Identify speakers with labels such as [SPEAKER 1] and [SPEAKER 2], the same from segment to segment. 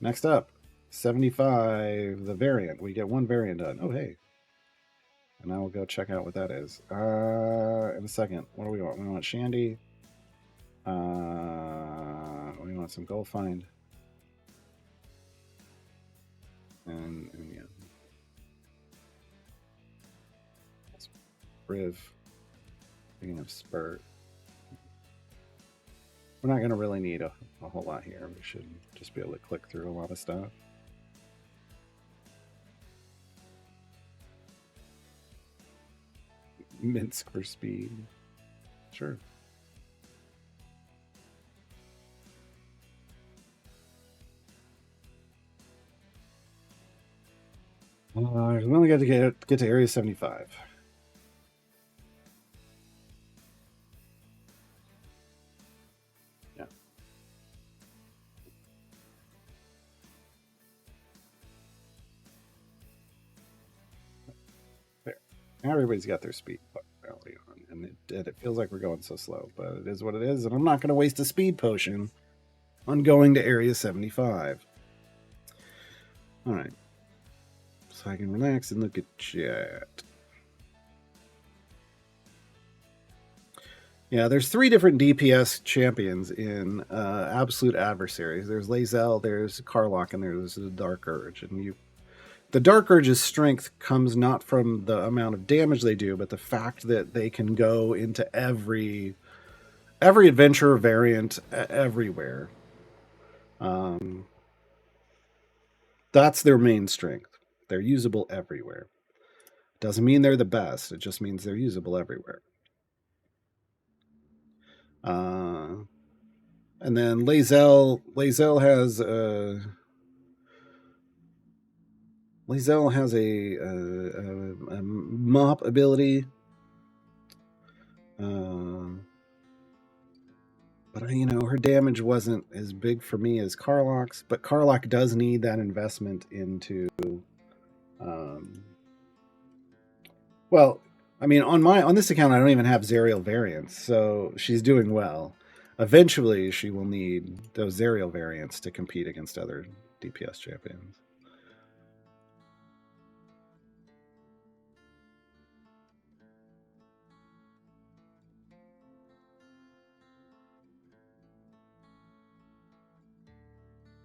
[SPEAKER 1] Next up, 75, the variant. We get one variant done. Oh, hey. And I will go check out what that is. In a second. What do we want? We want Shandy. We want some gold find. And yeah. Riv. Speaking of Spurt. We're not going to really need a whole lot here. We should just be able to click through a lot of stuff. Minsk for speed. Sure. We only got to get to Area 75. Yeah. There. Now everybody's got their speed early on, and it feels like we're going so slow, but it is what it is, and I'm not going to waste a speed potion on going to Area 75. All right. So I can relax and look at chat. Yeah, there's 3 different DPS champions in Absolute Adversaries. There's Lae'zel, there's Karlach, and there's the Dark Urge. And the Dark Urge's strength comes not from the amount of damage they do, but the fact that they can go into every adventure variant everywhere. That's their main strength. They're usable everywhere. Doesn't mean they're the best. It just means they're usable everywhere. And then Lae'zel has a mop ability. But her damage wasn't as big for me as Karlach's. But Karlach does need that investment into. Well, I mean, on this account, I don't even have Zerial variants, so she's doing well. Eventually, she will need those Zerial variants to compete against other DPS champions.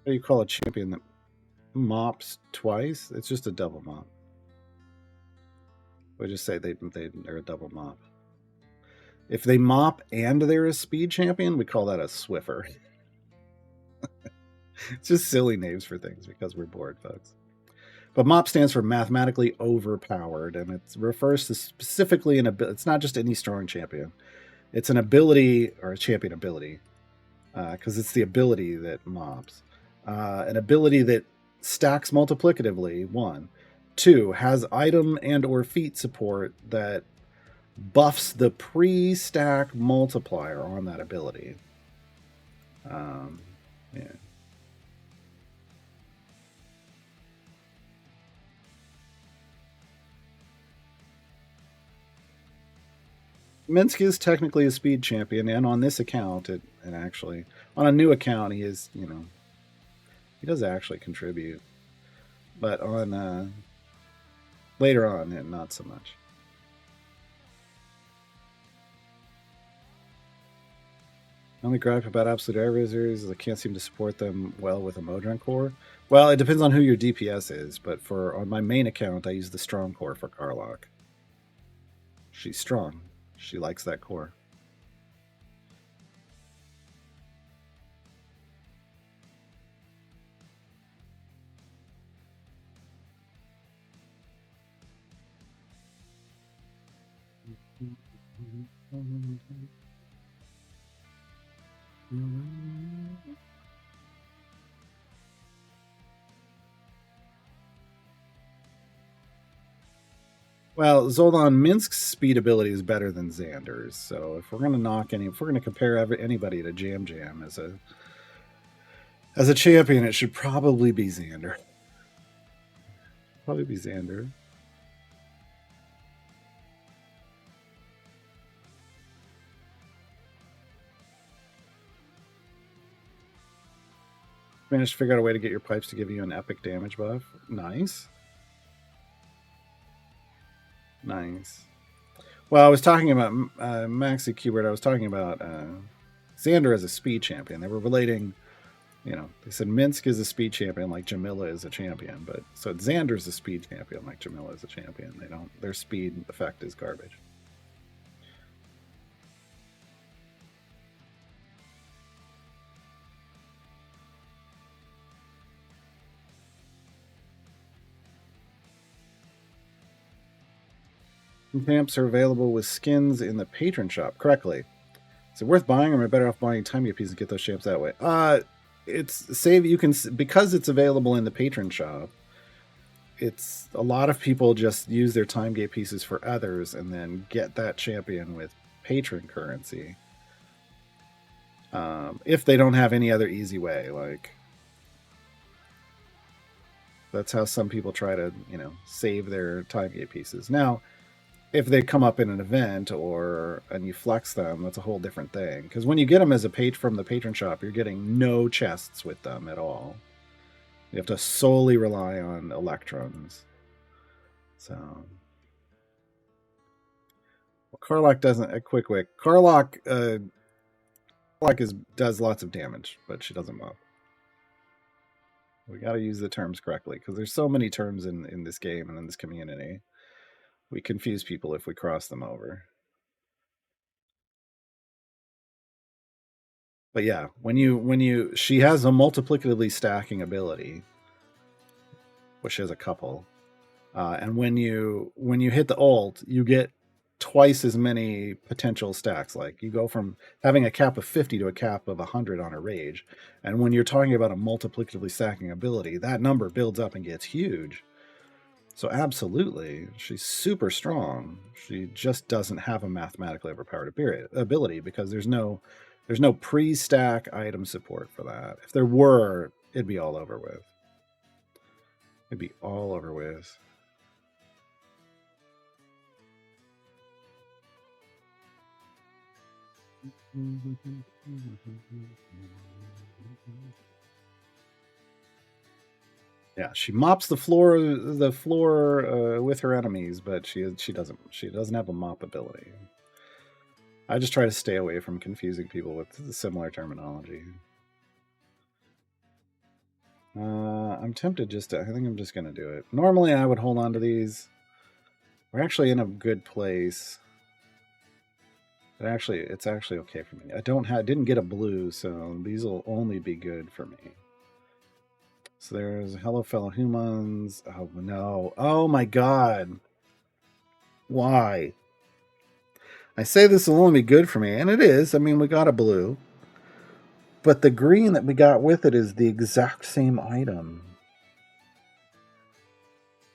[SPEAKER 1] What do you call a champion that mops twice? It's just a double mop. We just say they're a double mop. If they mop and they're a speed champion, we call that a Swiffer. It's just silly names for things because we're bored, folks. But MOP stands for mathematically overpowered, and it refers to specifically it's not just any strong champion. It's an ability, or a champion ability, because it's the ability that mobs. An ability that stacks multiplicatively, 1. 2, has item and or feat support that buffs the pre-stack multiplier on that ability. Yeah. Minsk is technically a speed champion, and on this account, and actually on a new account, he is, he does actually contribute, but on later on, not so much. The only gripe about Absolute Adversaries is I can't seem to support them well with a Modron core. Well, it depends on who your DPS is, but on my main account, I use the strong core for Karlach. She's strong. She likes that core. Well, Zoldan Minsk's speed ability is better than Xander's. So if we're gonna compare anybody to Jam Jam as a champion, it should probably be Xander. Probably be Xander. Managed to figure out a way to get your pipes to give you an epic damage buff. Nice. Nice. Well, I was talking about Maxi Qbert. I was talking about Xander as a speed champion. They were relating, they said Minsk is a speed champion like Jamila is a champion, but so Xander's a speed champion like Jamila is a champion. Their speed effect is garbage. Camps are available with skins in the patron shop. Correctly. Is it worth buying, or am I better off buying time pieces and get those champs that way? It's save. You can, because it's available in the patron shop. It's a lot of people just use their time gate pieces for others and then get that champion with patron currency. If they don't have any other easy way, like that's how some people try to, save their time gate pieces. Now, if they come up in an event and you flex them, that's a whole different thing. Because when you get them as a page from the patron shop, you're getting no chests with them at all. You have to solely rely on electrons. So, Karlach doesn't. A quick wick. Karlach does lots of damage, but she doesn't mob. We got to use the terms correctly because there's so many terms in this game and in this community. We confuse people if we cross them over. But yeah, she has a multiplicatively stacking ability, which has a couple, and when you hit the ult, you get twice as many potential stacks. Like you go from having a cap of 50 to a cap of 100 on a rage, and when you're talking about a multiplicatively stacking ability, that number builds up and gets huge. So absolutely, she's super strong. She just doesn't have a mathematically overpowered ability because there's no pre-stack item support for that. If there were, it'd be all over with. It'd be all over with. Yeah, she mops the floor with her enemies, but she doesn't have a mop ability. I just try to stay away from confusing people with similar terminology. I'm tempted I think I'm just gonna do it. Normally I would hold on to these. We're actually in a good place. But it's actually okay for me. I didn't get a blue, so these will only be good for me. So there's hello fellow humans. Oh no. Oh my god. Why? I say this will only be good for me, and it is. I mean, we got a blue. But the green that we got with it is the exact same item.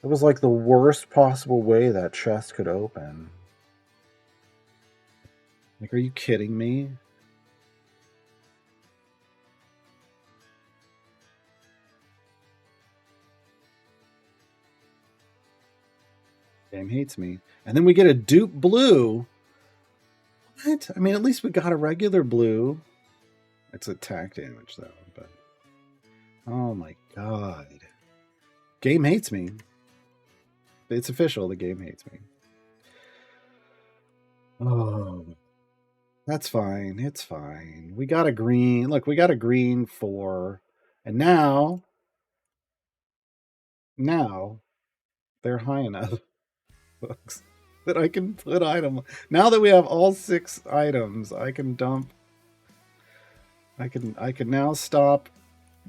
[SPEAKER 1] It was like the worst possible way that chest could open. Like, are you kidding me? Game hates me. And then we get a dupe blue. What? I mean, at least we got a regular blue. It's attack damage, though. But oh my god. Game hates me. It's official. The game hates me. Oh. That's fine. It's fine. We got a green. Look, we got a green 4. And now they're high enough, folks, that I can put item. Now that we have all 6 items, I can dump. I can now stop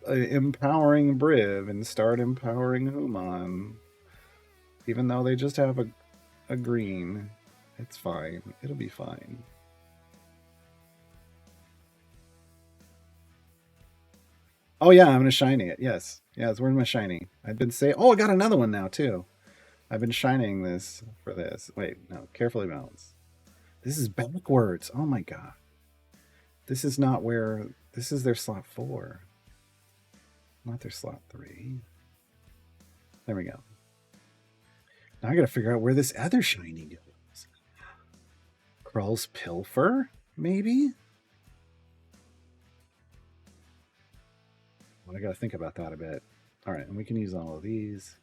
[SPEAKER 1] empowering Briv and start empowering Human. Even though they just have a green. It's fine. It'll be fine. Oh yeah, I'm gonna shiny it. Yes. Where's my shiny? I've been saying. Oh, I got another one now too. I've been shining this for this. Wait, no, carefully balanced. This is backwards. Oh my god. This is not where. This is their slot 4, not their slot 3. There we go. Now I gotta figure out where this other shiny goes. Krull's Pilfer, maybe. I got to think about that a bit. All right, and we can use all of these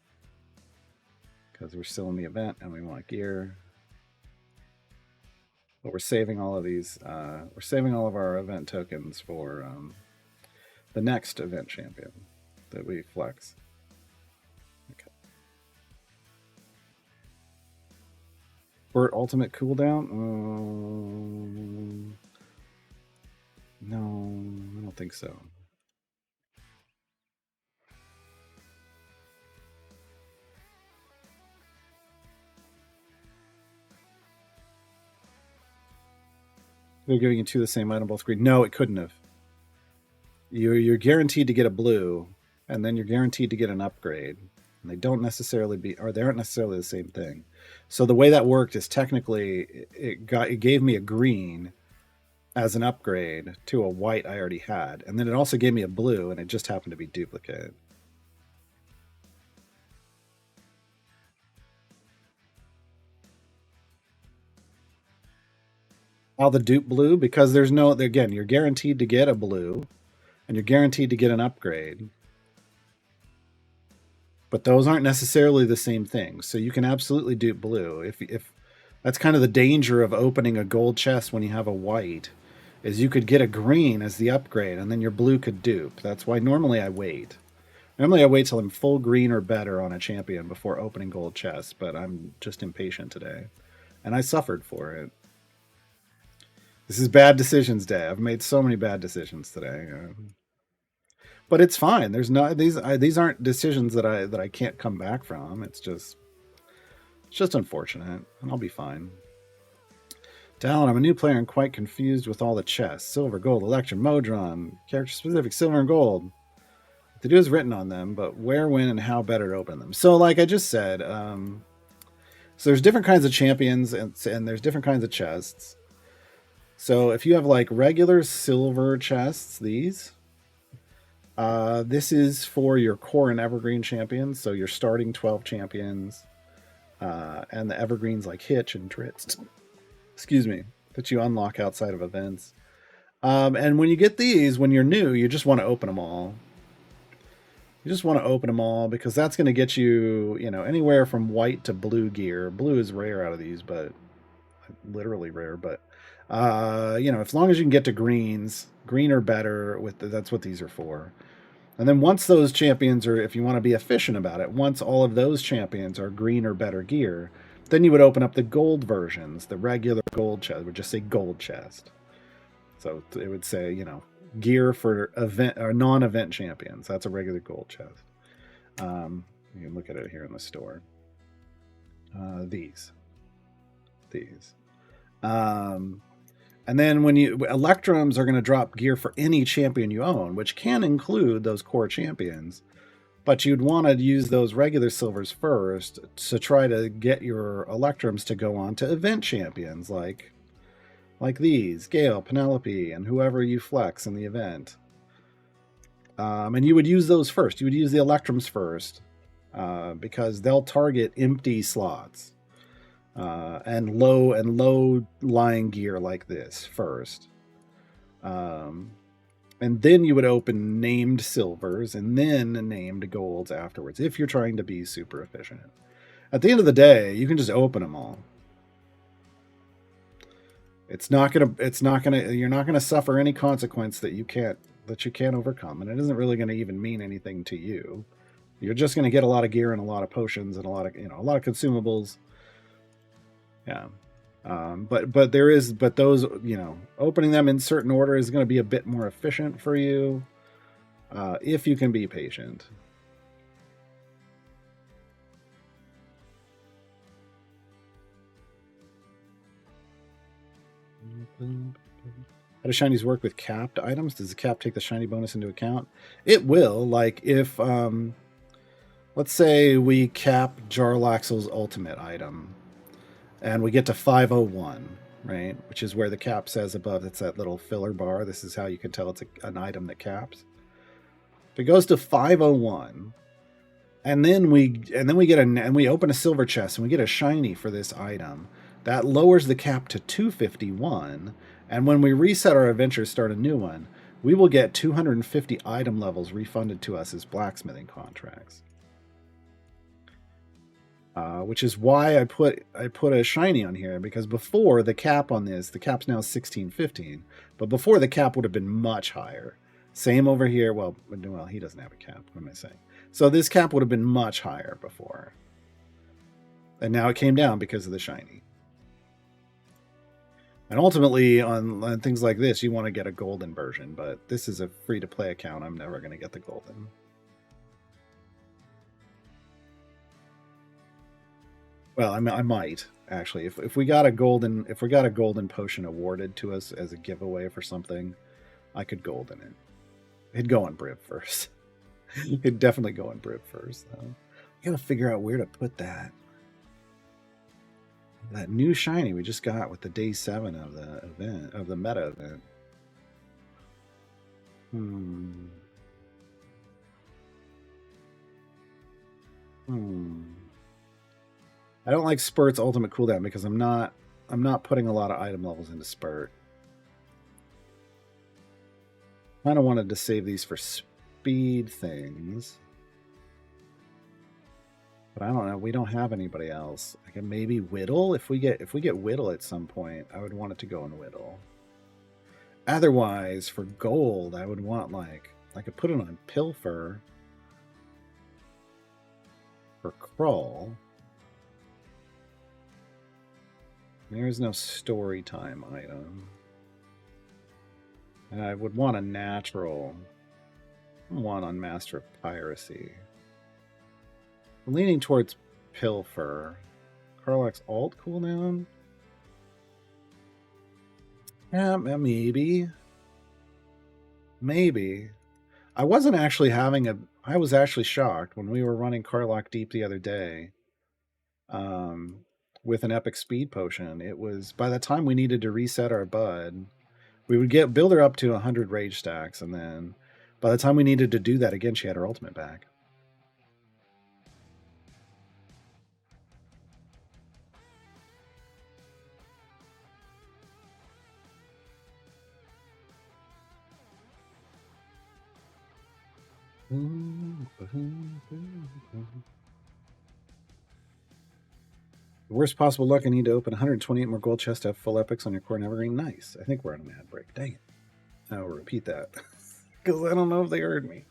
[SPEAKER 1] because we're still in the event and we want gear. But we're saving all of these. We're saving all of our event tokens for the next event champion that we flex. Okay. Spurt ultimate cooldown? No, I don't think so. They're giving you two of the same item both green. No, it couldn't have. You're guaranteed to get a blue, and then you're guaranteed to get an upgrade. And they don't necessarily be, or they aren't necessarily the same thing. So the way that worked is technically it gave me a green as an upgrade to a white I already had, and then it also gave me a blue, and it just happened to be duplicate. How the dupe blue? Because there's no, again, you're guaranteed to get a blue, and you're guaranteed to get an upgrade. But those aren't necessarily the same thing. So you can absolutely dupe blue. If that's kind of the danger of opening a gold chest when you have a white, is you could get a green as the upgrade, and then your blue could dupe. That's why normally I wait. Normally I wait till I'm full green or better on a champion before opening gold chests, but I'm just impatient today. And I suffered for it. This is bad decisions day. I've made so many bad decisions today. But it's fine. There's not these aren't decisions that I can't come back from. It's just unfortunate, and I'll be fine. Dallin, I'm a new player and quite confused with all the chests. Silver, gold, Electrum, Modron, character specific, silver and gold. What to do is written on them, but where, when, and how better to open them. So like I just said, so there's different kinds of champions and there's different kinds of chests. So if you have like regular silver chests, these, this is for your core and evergreen champions. So your starting 12 champions, and the evergreens like Hitch and Dritz, excuse me, that you unlock outside of events. And when you get these, when you're new, you just want to open them all. You just want to open them all because that's going to get you, anywhere from white to blue gear. Blue is rare out of these, but literally rare, but as long as you can get to greens, green or better, that's what these are for. And then once those champions are, if you want to be efficient about it, once all of those champions are green or better gear, then you would open up the gold versions, the regular gold chest. It would just say gold chest. So it would say, gear for event or non-event champions. That's a regular gold chest. You can look at it here in the store. These. And then when Electrums are going to drop gear for any champion you own, which can include those core champions, but you'd want to use those regular silvers first to try to get your Electrums to go on to event champions like these, Gale, Penelope, and whoever you flex in the event. And you would use those first. You would use the Electrums first because they'll target empty slots. And low lying gear like this first. And then you would open named silvers and then named golds afterwards if you're trying to be super efficient. At the end of the day, you can just open them all. You're not gonna suffer any consequence that you can't overcome, and it isn't really gonna even mean anything to you. You're just gonna get a lot of gear and a lot of potions and a lot of consumables. Yeah. But those, opening them in certain order is going to be a bit more efficient for you if you can be patient. How do shinies work with capped items? Does the cap take the shiny bonus into account? It will. Like if, let's say we cap Jarlaxle's ultimate item. And we get to 501, right? Which is where the cap says above. It's that little filler bar. This is how you can tell it's an item that caps. If it goes to 501, and then we open a silver chest and we get a shiny for this item, that lowers the cap to 251. And when we reset our adventure, start a new one, we will get 250 item levels refunded to us as blacksmithing contracts. Which is why I put a shiny on here, because before the cap on this, the cap's now 1615, but before the cap would have been much higher. Same over here. Well, he doesn't have a cap. What am I saying? So this cap would have been much higher before. And now it came down because of the shiny. And ultimately, on things like this, you want to get a golden version, but this is a free-to-play account. I'm never going to get the golden. Well, I might actually. If we got a golden potion awarded to us as a giveaway for something, I could golden it. It'd go on Brib first. It'd definitely go on Brib first, though. I gotta figure out where to put that. That new shiny we just got with the day 7 of the event, of the meta event. I don't like Spurt's ultimate cooldown because I'm not putting a lot of item levels into Spurt. I kind of wanted to save these for speed things. But I don't know. We don't have anybody else. I can maybe Whittle. If we get Whittle at some point, I would want it to go in Whittle. Otherwise, for gold, I would want I could put it on Pilfer for Crawl. There is no story time item. And I would want a natural one on Master of Piracy. I'm leaning towards Pilfer. Karlach's alt cooldown? Yeah, maybe. Maybe. I wasn't actually I was actually shocked when we were running Karlach Deep the other day. With an epic speed potion. It was, by the time we needed to reset our bud, we would build her up to 100 rage stacks, and then by the time we needed to do that again, she had her ultimate back. The worst possible luck, I need to open 128 more gold chests to have full epics on your core and evergreen. Nice. I think we're on a mad break. Dang it. I'll repeat that. Because I don't know if they heard me.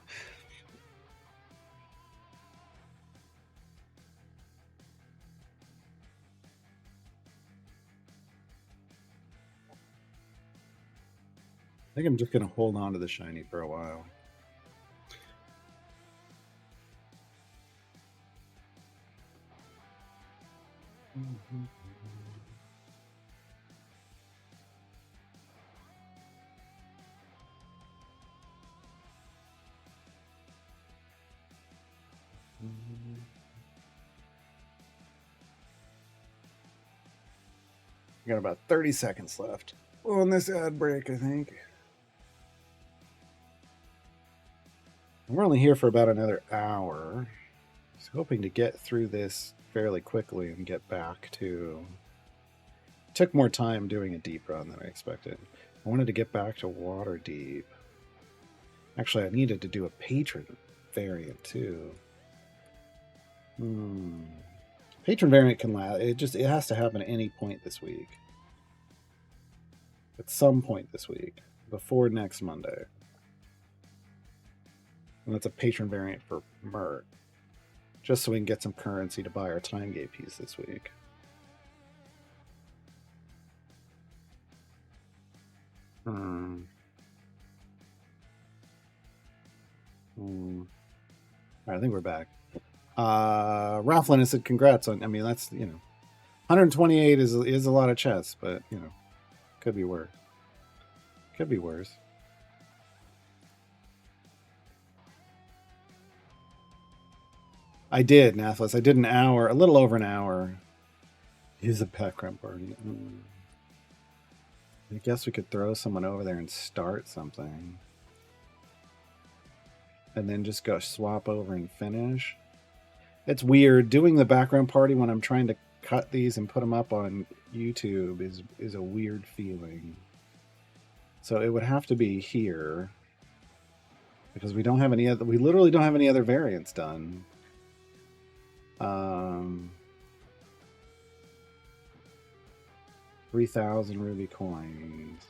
[SPEAKER 1] I think I'm just going to hold on to the shiny for a while. We got about 30 seconds left on this ad break, I think. We're only here for about another hour. I was hoping to get through this fairly quickly and get back to... It took more time doing a deep run than I expected. I wanted to get back to water deep. Actually, I needed to do a patron variant too. Patron variant can last. It has to happen at any point this week. At some point this week, before next Monday. And that's a patron variant for Mert. Just so we can get some currency to buy our time gate piece this week. Alright, I think we're back. Ralph Lennon said congrats on, I mean, that's, 128 is a lot of chests, but, could be worse. Could be worse. I did, Nathless. I did an hour, a little over an hour. Use a background party. I guess we could throw someone over there and start something. And then just go swap over and finish. It's weird. Doing the background party when I'm trying to cut these and put them up on YouTube is a weird feeling. So it would have to be here. Because we don't have any other. We literally don't have any other variants done. 3,000 ruby coins.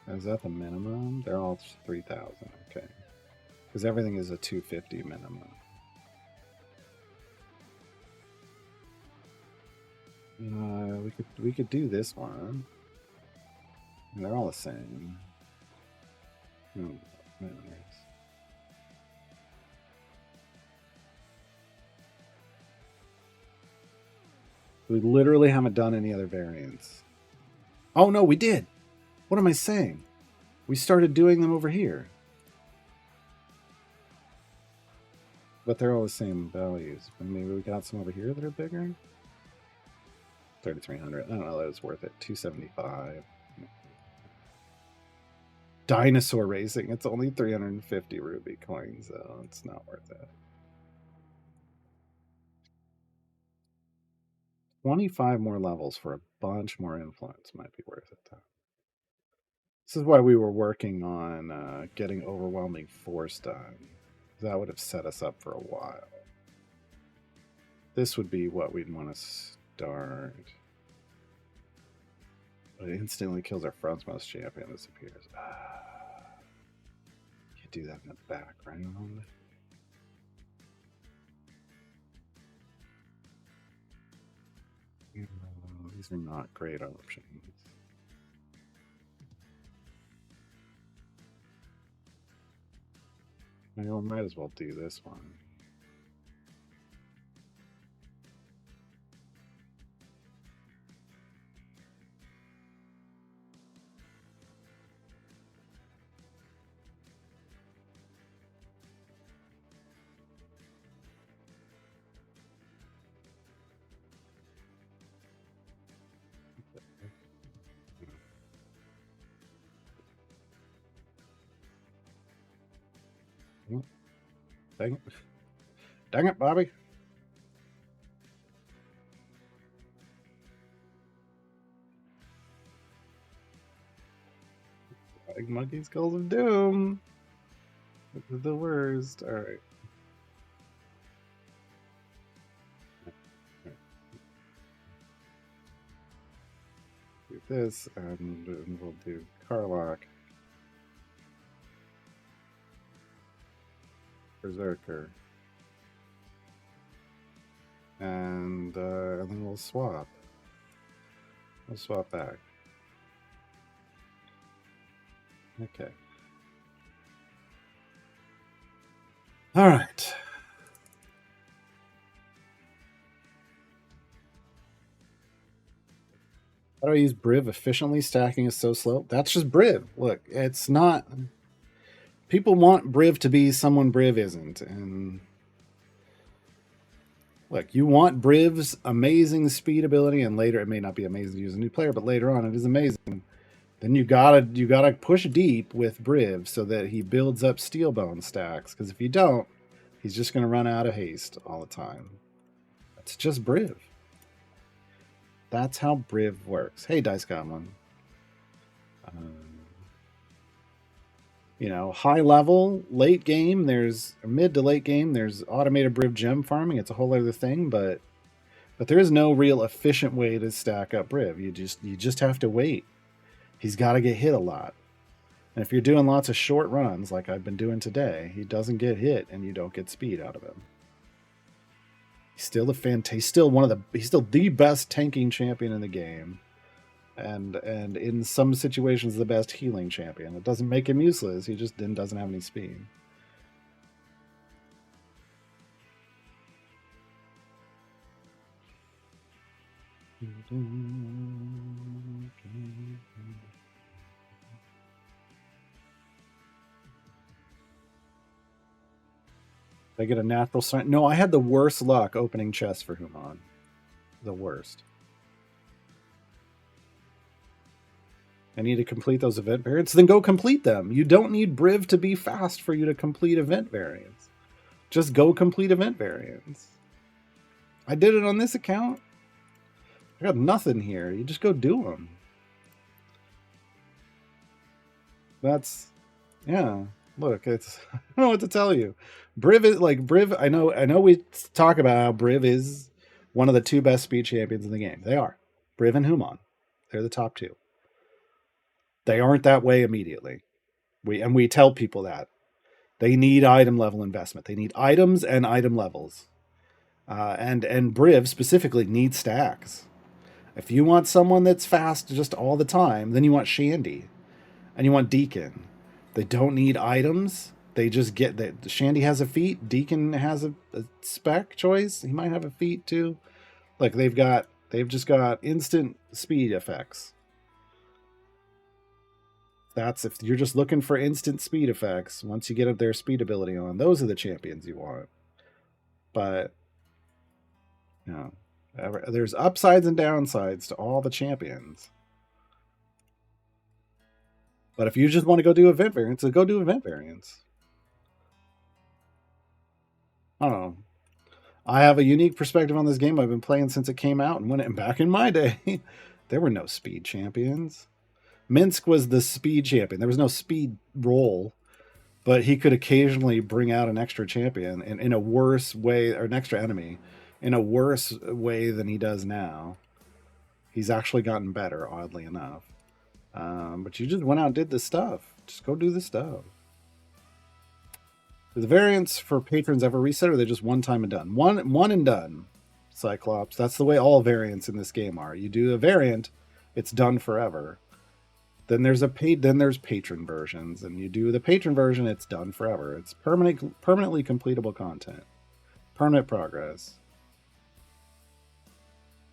[SPEAKER 1] Is that the minimum? They're all 3,000. Okay. Because everything is a 250 minimum. We could do this one. They're all the same. We literally haven't done any other variants. Oh no, we did. What am I saying? We started doing them over here. But they're all the same values. But maybe we got some over here that are bigger? 3,300. I don't know that it's worth it. 275. Dinosaur racing. It's only 350 ruby coins, though. It's not worth it. 25 more levels for a bunch more influence might be worth it, though. This is why we were working on getting Overwhelming Force done. That would have set us up for a while. This would be what we'd want to start. But it instantly kills our frontmost champion. Disappears. You do that in the background. These are not great options. I might as well do this one. Dang it. Dang it, Bobby. Like Monkey Skulls of Doom. This is the worst. Alright. Do this, and we'll do Karlach. Berserker. And then we'll swap. We'll swap back. Okay. All right. How do I use Briv efficiently? Stacking is so slow. That's just Briv. Look, it's not... People want Briv to be someone Briv isn't. And look, you want Briv's amazing speed ability, and later it may not be amazing to use a new player, but later on it is amazing. Then you gotta push deep with Briv so that he builds up steel bone stacks. Because if you don't, he's just gonna run out of haste all the time. It's just Briv. That's how Briv works. Hey, Dice got one. You know, high level, late game, there's mid to late game, there's automated Briv gem farming. It's a whole other thing, but there is no real efficient way to stack up Briv. You just have to wait. He's got to get hit a lot. And if you're doing lots of short runs like I've been doing today, he doesn't get hit and you don't get speed out of him. He's still he's still the best tanking champion in the game. And in some situations the best healing champion. It doesn't make him useless, he just doesn't have any speed. I get a natural sign. No, I had the worst luck opening chests for Human. The worst. I need to complete those event variants. Then go complete them. You don't need Briv to be fast for you to complete event variants. Just go complete event variants. I did it on this account. I got nothing here. You just go do them. That's... yeah. Look, it's I don't know what to tell you. Briv is like Briv. I know. We talk about how Briv is one of the two best speed champions in the game. They are Briv and Human. They're the top two. They aren't that way immediately. We tell people that they need item level investment. They need items and item levels. And Briv specifically needs stacks. If you want someone that's fast just all the time, then you want Shandy and you want Deacon. They don't need items. They just get that. Shandy has a feat. Deacon has a spec choice. He might have a feat too. Like they've just got instant speed effects. That's if you're just looking for instant speed effects. Once you get up their speed ability on, those are the champions you want. But you know, there's upsides and downsides to all the champions. But if you just want to go do event variants, then go do event variants. I don't know. I have a unique perspective on this game. I've been playing since it came out, and when it back in my day, there were no speed champions. Minsk was the speed champion. There was no speed role, but he could occasionally bring out an extra champion in a worse way, or an extra enemy in a worse way than he does now. He's actually gotten better, oddly enough. But you just went out and did the stuff. Just go do the stuff. Do the variants for patrons ever reset, or are they just one time and done? One and done, Cyclops. That's the way all variants in this game are. You do a variant, it's done forever. Then there's patron versions, and you do the patron version, it's done forever. It's permanently completable content. Permanent progress.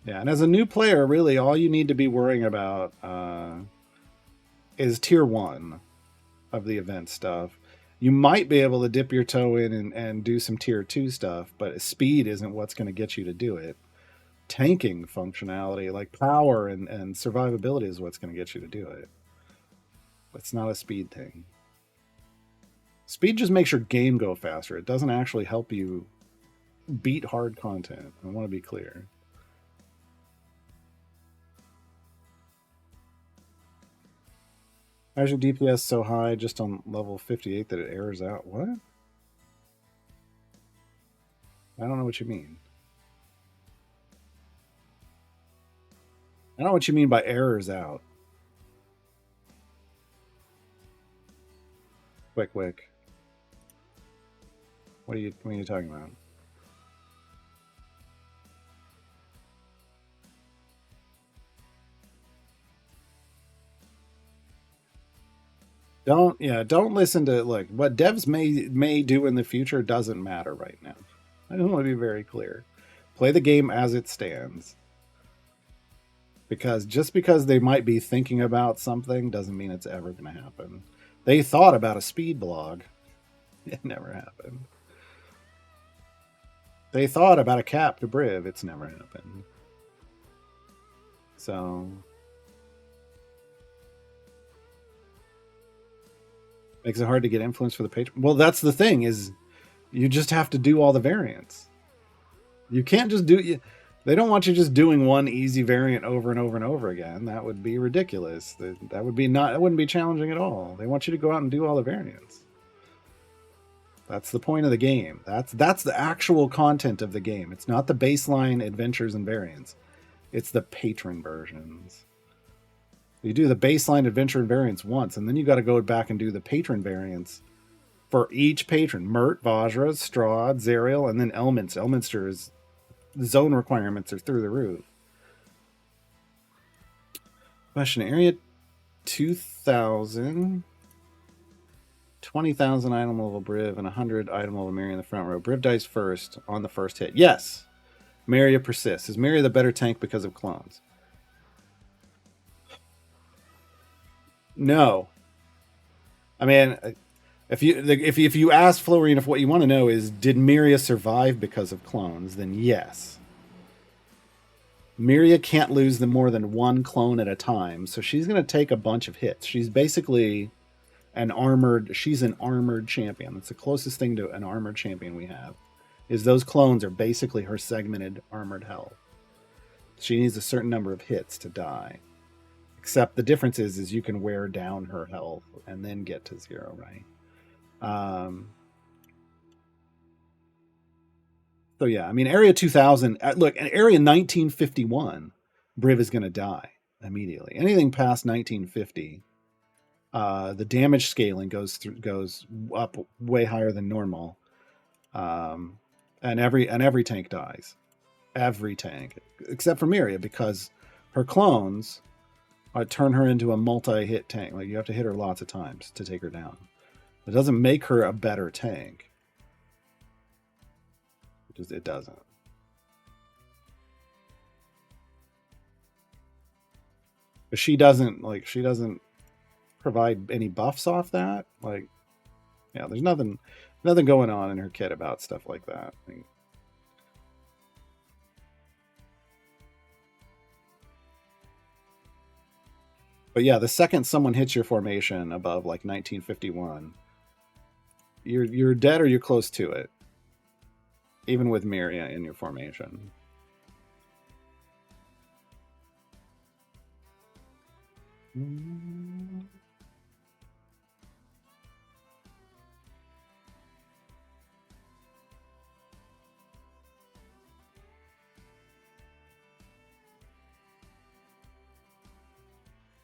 [SPEAKER 1] Yeah, and as a new player, really all you need to be worrying about is tier 1 of the event stuff. You might be able to dip your toe in and do some tier 2 stuff, but speed isn't what's going to get you to do it. Tanking functionality, like power and survivability, is what's going to get you to do it. It's not a speed thing. Speed just makes your game go faster. It doesn't actually help you beat hard content. I want to be clear. Why is your DPS so high just on level 58 that it errors out? What? I don't know what you mean. I don't know what you mean by errors out. Wick. What are you talking about? Don't listen to what devs may do in the future doesn't matter right now. I just want to be very clear. Play the game as it stands. Because just because they might be thinking about something doesn't mean it's ever going to happen. They thought about a speed blog. It never happened. They thought about a cap to Briv. It's never happened. So makes it hard to get influence for the patron. Well, that's the thing, is you just have to do all the variants. You can't just do... They don't want you just doing one easy variant over and over and over again. That would be ridiculous. That wouldn't be challenging at all. They want you to go out and do all the variants. That's the point of the game. That's the actual content of the game. It's not the baseline adventures and variants. It's the patron versions. You do the baseline adventure and variants once, and then you got to go back and do the patron variants for each patron. Mert, Vajra, Strahd, Zariel, and then Elminster. Elminster's zone requirements are through the roof. Question: Area 2,000, 20,000 item level Briv, and 100 item level Mary in the front row. Briv dies first on the first hit. Yes. Maria persists. Is Maria the better tank because of clones? No. I mean, if you ask Florian if what you want to know is, did Miria survive because of clones, then yes. Miria can't lose more than one clone at a time, so she's going to take a bunch of hits. She's basically an armored champion. That's the closest thing to an armored champion we have, is those clones are basically her segmented armored health. She needs a certain number of hits to die. Except the difference is you can wear down her health and then get to 0, right? So yeah, I mean, Area 2000. Look, at Area 1951, Briv is going to die immediately. Anything past 1950, the damage scaling goes up way higher than normal, and every tank dies, every tank except for Miria, because her clones turn her into a multi-hit tank. Like, you have to hit her lots of times to take her down. It doesn't make her a better tank. It doesn't. But she doesn't provide any buffs off that. Like, yeah, there's nothing going on in her kit about stuff like that. But yeah, the second someone hits your formation above like 1951, you're dead or you're close to it. Even with Miria in your formation.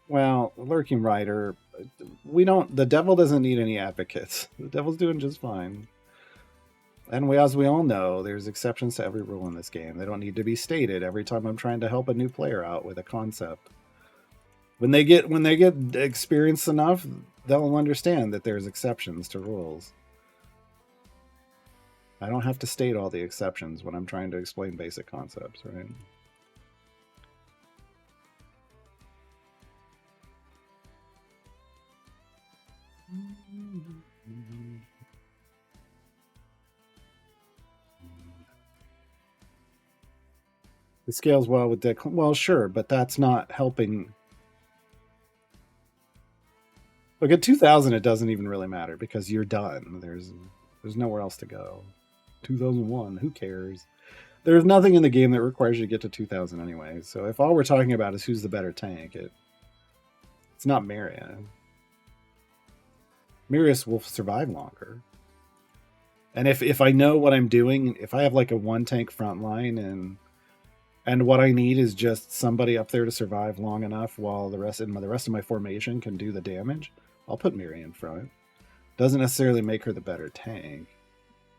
[SPEAKER 1] Well, Lurking Rider, the devil doesn't need any advocates. The devil's doing just fine. And as we all know, there's exceptions to every rule in this game. They don't need to be stated every time I'm trying to help a new player out with a concept. When they get experienced enough, they'll understand that there's exceptions to rules. I don't have to state all the exceptions when I'm trying to explain basic concepts, right? It scales well with deck. Well, sure, but that's not helping. Look, at 2000, it doesn't even really matter because you're done. There's nowhere else to go. 2001, who cares? There's nothing in the game that requires you to get to 2000 anyway. So if all we're talking about is who's the better tank, it's not Miria. Mirius will survive longer. And if I know what I'm doing, if I have like a one tank front line and what I need is just somebody up there to survive long enough while the rest of my formation can do the damage, I'll put Miria in front. Doesn't necessarily make her the better tank.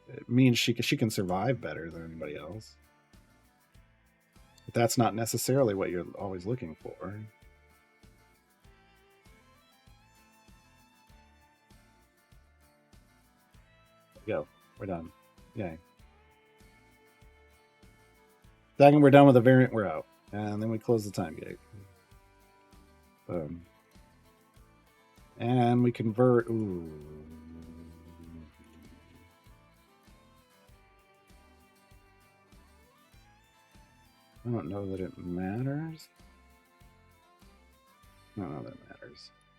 [SPEAKER 1] It means she can survive better than anybody else. But that's not necessarily what you're always looking for. Go. We're done. Yay. Second we're done with the variant, we're out. And then we close the time gate. Boom. And we convert. Ooh. I don't know that it matters. I don't know that it matters.